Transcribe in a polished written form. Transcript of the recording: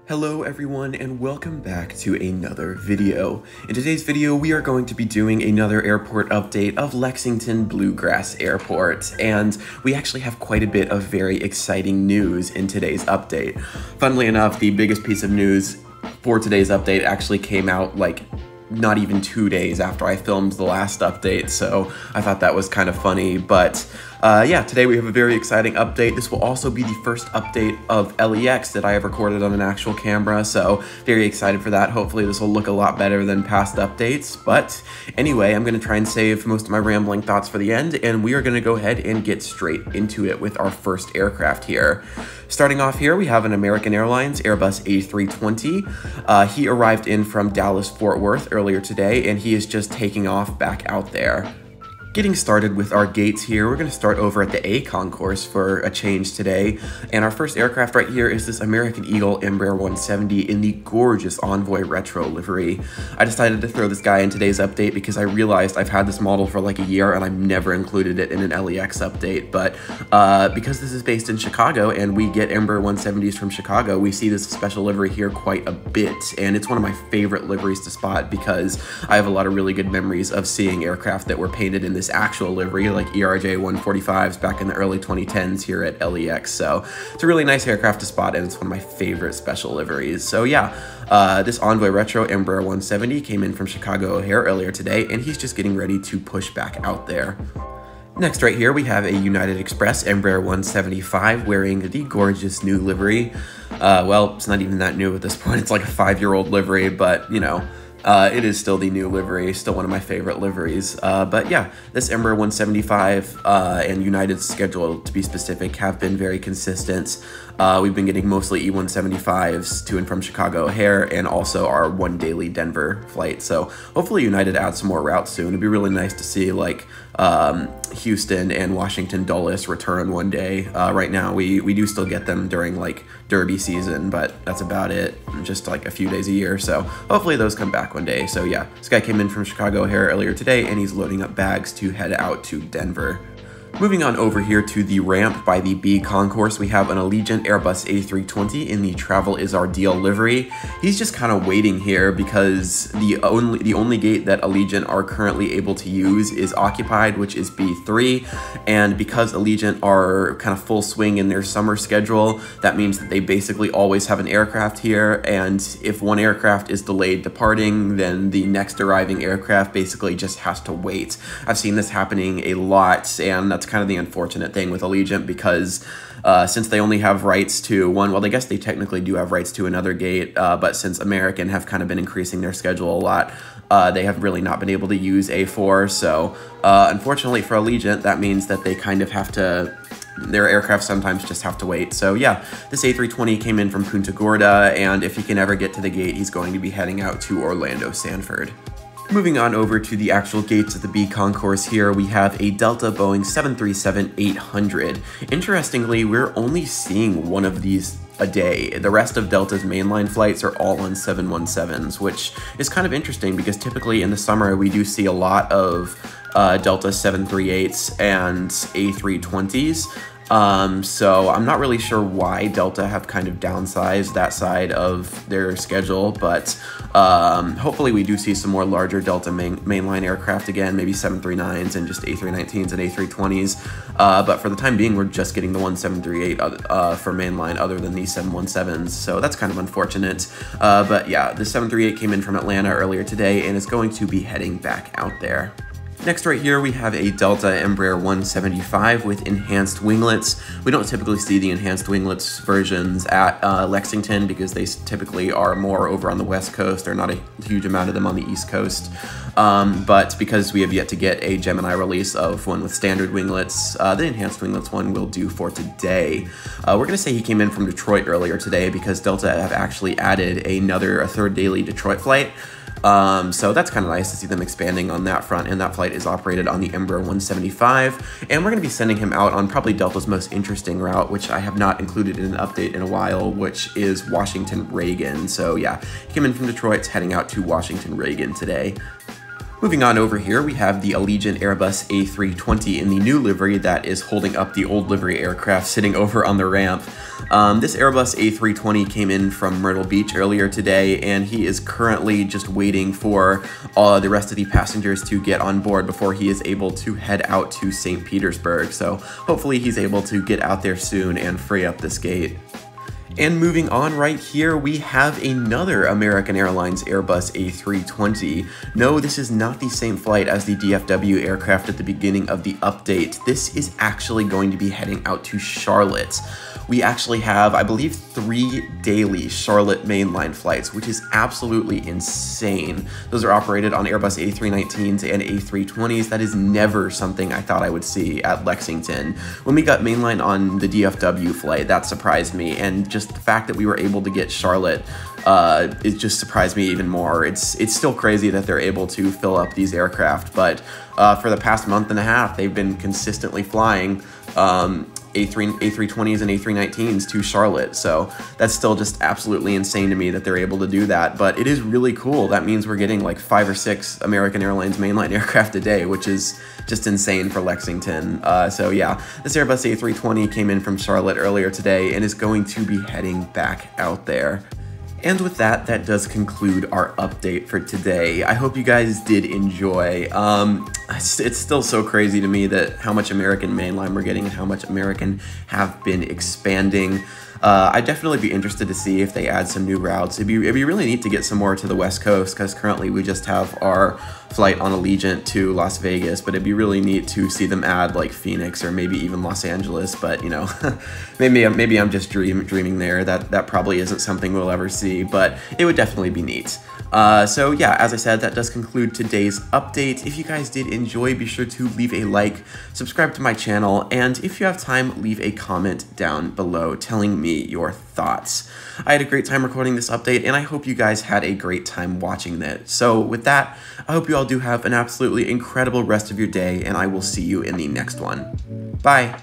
Hello everyone and welcome back to another video. In today's video we are going to be doing another airport update of Lexington Bluegrass Airport, and we actually have quite a bit of very exciting news in today's update. Funnily enough, the biggest piece of news for today's update actually came out like not even 2 days after I filmed the last update, so I thought that was kind of funny. But yeah, today we have a very exciting update. This will also be the first update of LEX that I have recorded on an actual camera, so very excited for that. Hopefully this will look a lot better than past updates. But anyway, I'm going to try and save most of my rambling thoughts for the end, and we are going to go ahead and get straight into it with our first aircraft here. Starting off here, we have an American Airlines Airbus A320. He arrived in from Dallas-Fort Worth earlier today, and he is just taking off back out there. Getting started with our gates here, we're going to start over at the A concourse for a change today, and our first aircraft right here is this American Eagle Embraer 170 in the gorgeous Envoy Retro livery. I decided to throw this guy in today's update because I realized I've had this model for like a year and I've never included it in an LEX update, but because this is based in Chicago and we get Embraer 170s from Chicago, we see this special livery here quite a bit, and it's one of my favorite liveries to spot because I have a lot of really good memories of seeing aircraft that were painted in this actual livery, like ERJ 145s back in the early 2010s here at LEX. So it's a really nice aircraft to spot, and it's one of my favorite special liveries. So yeah, this Envoy Retro Embraer 170 came in from Chicago O'Hare earlier today, and he's just getting ready to push back out there. Next right here we have a United Express Embraer 175 wearing the gorgeous new livery. Well, it's not even that new at this point, it's like a 5-year-old livery, but you know, it is still the new livery, still one of my favorite liveries. But yeah, this Embraer 175 and United's schedule, to be specific, have been very consistent. We've been getting mostly E175s to and from Chicago O'Hare, and also our one daily Denver flight. So hopefully United adds some more routes soon. It'd be really nice to see like Houston and Washington Dulles return one day. Right now we do still get them during like Derby season, but that's about it, just like a few days a year. So hopefully those come back one day. So yeah, this guy came in from Chicago O'Hare earlier today, and he's loading up bags to head out to Denver. Moving on over here to the ramp by the B concourse, we have an Allegiant Airbus A320 in the Travel is Our Deal livery. He's just kind of waiting here because the only gate that Allegiant are currently able to use is occupied, which is B3, and because Allegiant are kind of full swing in their summer schedule, that means that they basically always have an aircraft here, and if one aircraft is delayed departing, then the next arriving aircraft basically just has to wait. I've seen this happening a lot, and that's kind of the unfortunate thing with Allegiant because since they only have rights to one, well, I guess they technically do have rights to another gate, but since American have kind of been increasing their schedule a lot, they have really not been able to use A4. So unfortunately for Allegiant, that means that they kind of have to, their aircraft sometimes just have to wait. So yeah, this A320 came in from Punta Gorda, and if he can ever get to the gate, he's going to be heading out to Orlando Sanford. Moving on over to the actual gates of the B concourse here, we have a Delta Boeing 737-800. Interestingly, we're only seeing one of these a day. The rest of Delta's mainline flights are all on 717s, which is kind of interesting because typically in the summer we do see a lot of Delta 738s and A320s. So I'm not really sure why Delta have kind of downsized that side of their schedule, but hopefully we do see some more larger Delta mainline aircraft again, maybe 739s and just A319s and A320s, but for the time being we're just getting the 1738 for mainline other than these 717s, so that's kind of unfortunate. But yeah, the 738 came in from Atlanta earlier today and is going to be heading back out there. Next right here we have a Delta Embraer 175 with enhanced winglets. We don't typically see the enhanced winglets versions at Lexington because they typically are more over on the West Coast. There are not a huge amount of them on the East Coast. But because we have yet to get a Gemini release of one with standard winglets, the enhanced winglets one will do for today. We're going to say he came in from Detroit earlier today because Delta have actually added a third daily Detroit flight. So that's kind of nice to see them expanding on that front, and that flight is operated on the Embraer 175, and we're going to be sending him out on probably Delta's most interesting route, which I have not included in an update in a while, which is Washington Reagan. So yeah, he came in from Detroit, heading out to Washington Reagan today. Moving on over here, we have the Allegiant Airbus A320 in the new livery that is holding up the old livery aircraft sitting over on the ramp. This Airbus A320 came in from Myrtle Beach earlier today, and he is currently just waiting for the rest of the passengers to get on board before he is able to head out to St. Petersburg. So hopefully he's able to get out there soon and free up this gate. And moving on right here, we have another American Airlines Airbus A320. No, this is not the same flight as the DFW aircraft at the beginning of the update. This is actually going to be heading out to Charlotte. We actually have, I believe, 3 daily Charlotte mainline flights, which is absolutely insane. Those are operated on Airbus A319s and A320s. That is never something I thought I would see at Lexington. When we got mainline on the DFW flight, that surprised me, and just the fact that we were able to get Charlotte, it just surprised me even more. It's still crazy that they're able to fill up these aircraft, but for the past month and a half, they've been consistently flying A320s and A319s to Charlotte, so that's still just absolutely insane to me that they're able to do that, but it is really cool. That means we're getting like 5 or 6 American Airlines mainline aircraft a day, which is just insane for Lexington. So yeah, this Airbus A320 came in from Charlotte earlier today and is going to be heading back out there. And with that, that does conclude our update for today. I hope you guys did enjoy. It's still so crazy to me that how much American mainline we're getting and how much American have been expanding. I'd definitely be interested to see if they add some new routes. It'd be really neat to get some more to the West Coast, because currently we just have our flight on Allegiant to Las Vegas, but it'd be really neat to see them add like Phoenix or maybe even Los Angeles, but you know, maybe I'm just dreaming there. That probably isn't something we'll ever see, but it would definitely be neat. So yeah, as I said, that does conclude today's update. If you guys did enjoy, be sure to leave a like, subscribe to my channel, and if you have time, leave a comment down below telling me your thoughts. I had a great time recording this update, and I hope you guys had a great time watching it. So with that, I hope you all do have an absolutely incredible rest of your day, and I will see you in the next one. Bye!